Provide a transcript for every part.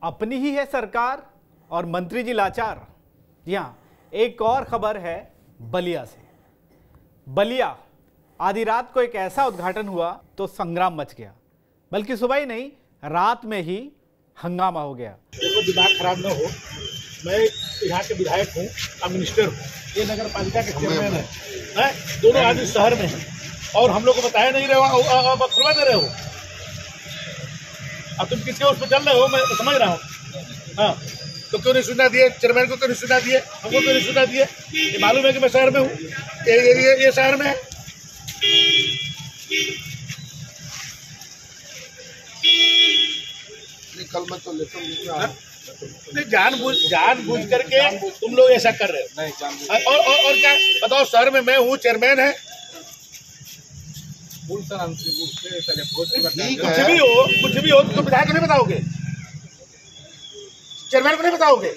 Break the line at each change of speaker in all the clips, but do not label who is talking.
अपनी ही है सरकार और मंत्री जी लाचार। जी हाँ, एक और खबर है बलिया से। बलिया आधी रात को एक ऐसा उद्घाटन हुआ तो संग्राम मच गया, बल्कि सुबह ही नहीं रात में ही हंगामा हो गया।
देखो, दिमाग खराब न हो, मैं यहाँ के विधायक हूँ, अब मिनिस्टर हूँ, ये नगर पालिका के चेयरमैन है, दोनों आदमी शहर में हैं और हम लोग को बताया नहीं रहे हो, अब खुलवा दे रहे हो। अब तुम किसके उस पर चल रहे हो, मैं समझ रहा हूँ। हाँ, तो क्यों नहीं सुविधा दिए चेयरमैन को, क्यों नहीं सुविधा दिए हमको, क्यों नहीं सुविधा दिए? ये मालूम है कि मैं शहर में हूँ, ये शहर में है।
कल मैं तो
नहीं, जानबूझ करके तुम लोग ऐसा कर रहे हो। और क्या बताओ, शहर में मैं हूँ, चेयरमैन है, कुछ भी हो तो विधायक को नहीं बताओगे, चेयरमैन को नहीं बताओगे?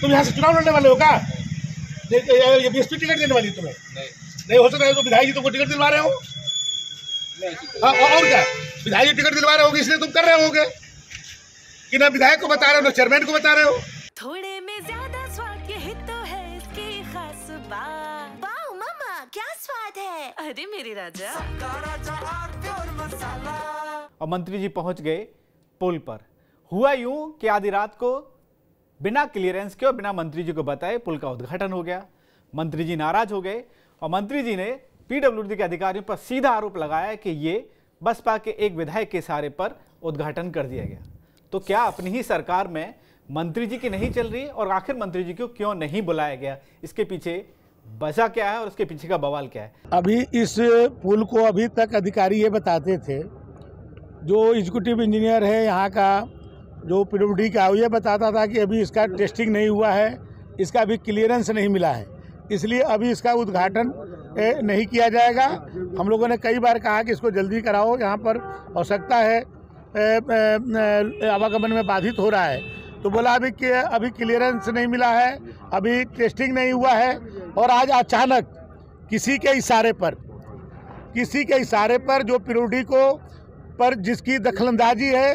तुम यहाँ से चुनाव लड़ने वाले हो क्या? ये बीएसपी टिकट देने वाली तुम्हें? नहीं हो सकता है तो विधायक जी तुमको टिकट दिलवा रहे हो। हाँ, और क्या, विधायक जी टिकट दिलवा रहे होगे इसलिए तुम कर रहे होगे कि ना विधायक को बता रहे हो ना चेयरमैन को बता रहे हो।
थोड़े में ज्यादा स्वाद, यही तो है इसकी खास बात। वाओ मामा, क्या स्वाद है, अरे मेरे राजा।
और मंत्री जी पहुंच गए पुल पर। हुआ यूं कि आधी रात को बिना क्लियरेंस के और बिना मंत्री जी को बताए पुल का उद्घाटन हो गया। मंत्री जी नाराज हो गए और मंत्री जी ने पीडब्ल्यूडी के अधिकारियों पर सीधा आरोप लगाया कि ये बसपा के एक विधायक के इशारे पर उद्घाटन कर दिया गया। तो क्या अपनी ही सरकार में मंत्री जी की नहीं चल रही, और आखिर मंत्री जी को क्यों नहीं बुलाया गया? इसके पीछे वजह क्या है और उसके पीछे का बवाल क्या है?
अभी इस पुल को अभी तक अधिकारी ये बताते थे, जो एग्जीक्यूटिव इंजीनियर है यहाँ का, जो पीडब्ल्यूडी का, ये बताता था कि अभी इसका टेस्टिंग नहीं हुआ है, इसका अभी क्लियरेंस नहीं मिला है, इसलिए अभी इसका उद्घाटन नहीं किया जाएगा। हम लोगों ने कई बार कहा कि इसको जल्दी कराओ, यहाँ पर आवश्यकता है, आवागमन में बाधित हो रहा है। तो बोला अभी क्लियरेंस नहीं मिला है, अभी टेस्टिंग नहीं हुआ है। और आज अचानक किसी के इशारे पर जो पीडब्ल्यूडी को पर जिसकी दखलंदाजी है,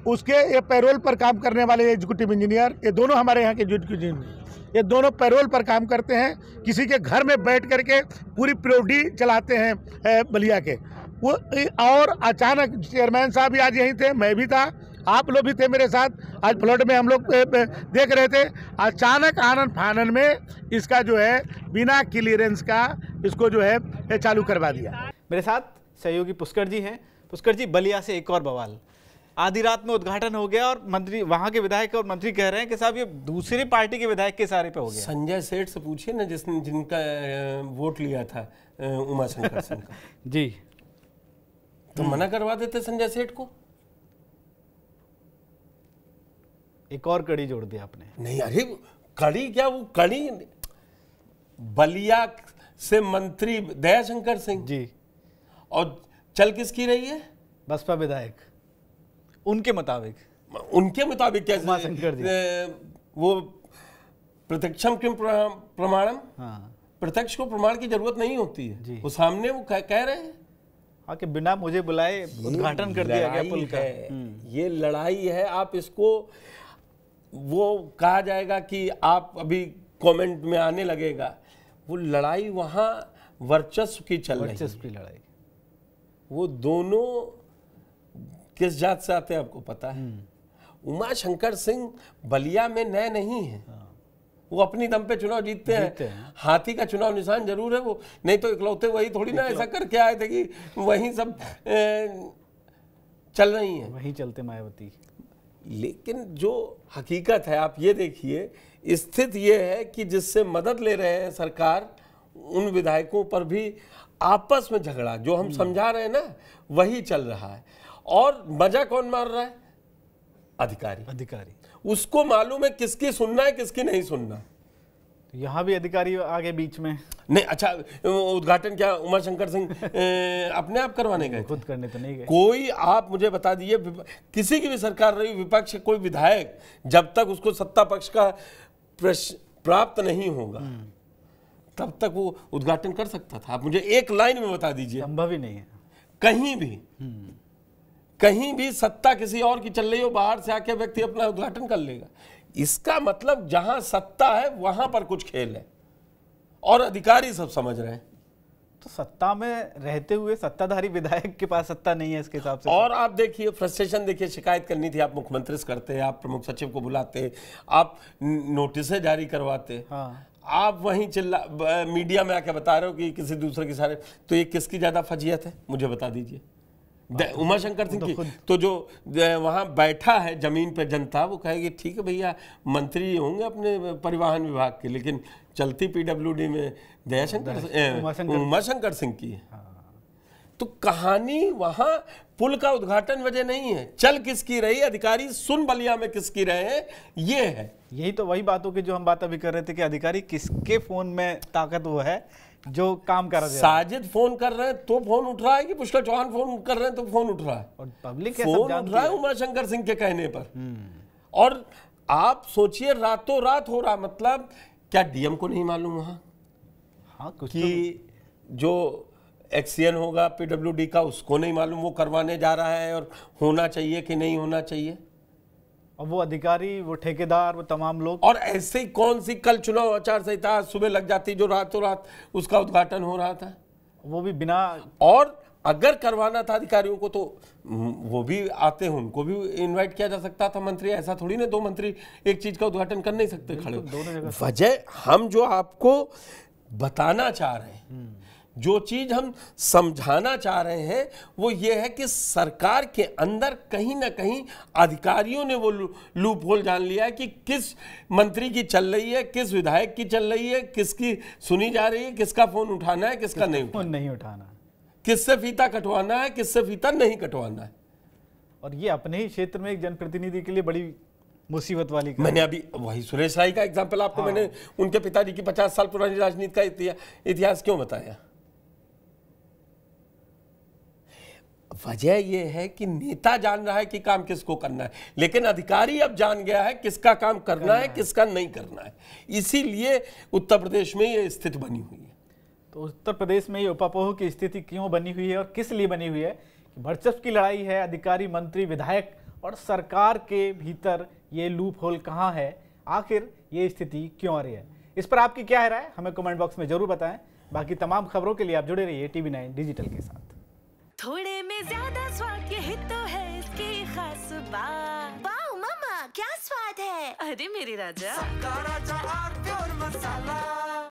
उसके ये पैरोल पर काम करने वाले एग्जीक्यूटिव इंजीनियर, ये दोनों हमारे यहाँ के एग्जीक्यूटिव इंजीनियर, ये दोनों पैरोल पर काम करते हैं। किसी के घर में बैठ करके पूरी पीडब्ल्यूडी चलाते हैं बलिया के वो। और अचानक चेयरमैन साहब भी आज यहीं थे, मैं भी था, आप लोग भी थे मेरे साथ, आज फ्लड में हम लोग देख रहे थे। अचानक आनन फानन में इसका जो है बिना क्लियरेंस का इसको जो है चालू करवा दिया।
मेरे साथ सहयोगी पुष्कर जी हैं। पुष्कर जी, बलिया से एक और बवाल। आधी रात में उद्घाटन हो गया और मंत्री, वहां के विधायक और मंत्री कह रहे हैं कि साहब ये दूसरी पार्टी के विधायक के इशारे पे हो गया।
संजय सेठ से पूछिए ना, जिनका वोट लिया था उमाशंकर सिंह का
जी,
तो मना करवा देते संजय सेठ को।
एक और कड़ी जोड़ दिया आपने।
नहीं, अरे कड़ी क्या, वो कड़ी बलिया से मंत्री दयाशंकर सिंह
जी,
और चल किसकी रही है?
बसपा विधायक। उनके मुताबिक
कैसे?
उमाशंकर जी।
वो प्रत्यक्षम किम प्रमाणम,
हाँ,
प्रत्यक्ष को प्रमाण की जरूरत नहीं होती है
जी।
वो सामने वो कह रहे हैं
हाँ कि बिना मुझे बुलाए उद्घाटन कर दिया गया पुल का।
ये लड़ाई है। आप इसको, वो कहा जाएगा कि आप अभी कमेंट में आने लगेगा, वो लड़ाई वहां वर्चस्व की चल रही है।
वर्चस्व की लड़ाई।
वो दोनों किस जात से आते हैं आपको पता है? उमाशंकर सिंह बलिया में नए नहीं हैं। वो अपनी दम पे चुनाव जीतते हैं। हाथी का चुनाव निशान जरूर है वो, नहीं तो इकलौते वही थोड़ी ना ऐसा करके आए थे कि वहीं सब चल रही हैं,
वहीं चलते मायावती।
लेकिन जो हकीकत है, आप ये देखिए, स्थिति ये है कि जिससे मदद ले रहे हैं सरकार, उन विधायकों पर भी आपस में झगड़ा, जो हम समझा रहे हैं ना, वही चल रहा है। और मजा कौन मार रहा है? अधिकारी। उसको मालूम है किसकी सुनना है, किसकी नहीं सुनना।
तो यहाँ भी अधिकारी आगे बीच में
नहीं। अच्छा, उद्घाटन क्या उमाशंकर सिंह अपने आप करवाने गए?
खुद करने तो नहीं गए।
कोई, आप मुझे बता दीजिए, किसी की भी सरकार रही, विपक्ष कोई विधायक जब तक उसको सत्ता पक्ष का प्राप्त नहीं होगा तब तक वो उद्घाटन कर सकता था? आप मुझे एक लाइन में बता दीजिए।
संभव ही नहीं है
कहीं भी। कहीं भी सत्ता किसी और की चल रही हो, बाहर से आके व्यक्ति अपना उद्घाटन कर लेगा। इसका मतलब जहां सत्ता है वहां पर कुछ खेल है और अधिकारी सब समझ रहे हैं।
तो सत्ता में रहते हुए सत्ताधारी विधायक के पास सत्ता नहीं है इसके हिसाब से।
और आप देखिए फ्रस्ट्रेशन देखिए, शिकायत करनी थी आप मुख्यमंत्री से करते, आप प्रमुख सचिव को बुलाते, आप नोटिसें जारी करवाते।
हाँ।
आप वहीं मीडिया में आके बता रहे हो कि किसी दूसरे के सारे, तो ये किसकी ज्यादा फजीहत है मुझे बता दीजिए। उमाशंकर सिंह की तो जो वहां बैठा है जमीन पे जनता, वो कहेगी ठीक है भैया मंत्री होंगे अपने परिवहन विभाग के, लेकिन चलती पीडब्ल्यूडी में उमाशंकर सिंह की है। तो कहानी वहां पुल का उद्घाटन वजह नहीं है, चल किसकी रही, अधिकारी सुन बलिया में किसकी रहे हैं, ये है।
यही तो वही बातों की जो हम बात अभी कर रहे थे कि अधिकारी किसके फोन में ताकत वो है जो काम कर रहे हैं।
साजिद फोन कर रहे हैं तो फोन उठ रहा है कि पुष्कर चौहान फोन कर रहे हैं तो फोन उठ रहा है,
और पब्लिक
फोन उठ रहा है उमाशंकर सिंह के कहने पर। और आप सोचिए रातों रात हो रहा, मतलब क्या डीएम को नहीं मालूम वहां
हाँ,
कि जो एक्सीएन होगा पीडब्ल्यूडी का उसको नहीं मालूम वो करवाने जा रहा है और होना चाहिए कि नहीं होना चाहिए।
और वो अधिकारी, वो ठेकेदार, वो तमाम लोग।
और ऐसे ही कौन सी कल चुनाव आचार संहिता सुबह लग जाती जो रातों रात उसका उद्घाटन हो रहा था,
वो भी बिना।
और अगर करवाना था अधिकारियों को तो वो भी आते हैं, उनको भी इनवाइट किया जा सकता था मंत्री। ऐसा थोड़ी ना दो मंत्री एक चीज का उद्घाटन कर नहीं सकते खड़े। वजह हम जो आपको बताना चाह रहे हैं, जो चीज हम समझाना चाह रहे हैं वो ये है कि सरकार के अंदर कहीं ना कहीं अधिकारियों ने वो लूप होल जान लिया है कि किस मंत्री की चल रही है, किस विधायक की चल रही है, किसकी सुनी जा रही है, किसका फोन उठाना है, किसका नहीं
उठाना,
किससे फीता कटवाना है, किससे फीता नहीं कटवाना है।
और ये अपने ही क्षेत्र में एक जनप्रतिनिधि के लिए बड़ी मुसीबत वाली।
मैंने अभी वही सुरेश राय का एग्जाम्पल आपको मैंने उनके पिताजी की 50 साल पुरानी राजनीति का इतिहास क्यों बताया। वजह यह है कि नेता जान रहा है कि काम किसको करना है, लेकिन अधिकारी अब जान गया है किसका काम करना है, किसका नहीं करना है। इसीलिए उत्तर प्रदेश में ये स्थिति बनी हुई है।
तो उत्तर प्रदेश में ये उपापोह की स्थिति क्यों बनी हुई है और किस लिए बनी हुई है? कि वर्चस्व की लड़ाई है, अधिकारी, मंत्री, विधायक और सरकार के भीतर ये लूप होल कहाँ है, आखिर ये स्थिति क्यों आ रही है? इस पर आपकी क्या है राय, हमें कमेंट बॉक्स में जरूर बताएं। बाकी तमाम खबरों के लिए आप जुड़े रहिए TV9 डिजिटल के साथ।
थोड़े में ज्यादा स्वाद, यही तो है इसकी खास बात। वाओ मम्मा क्या स्वाद है, अरे मेरे राजा।
मसाला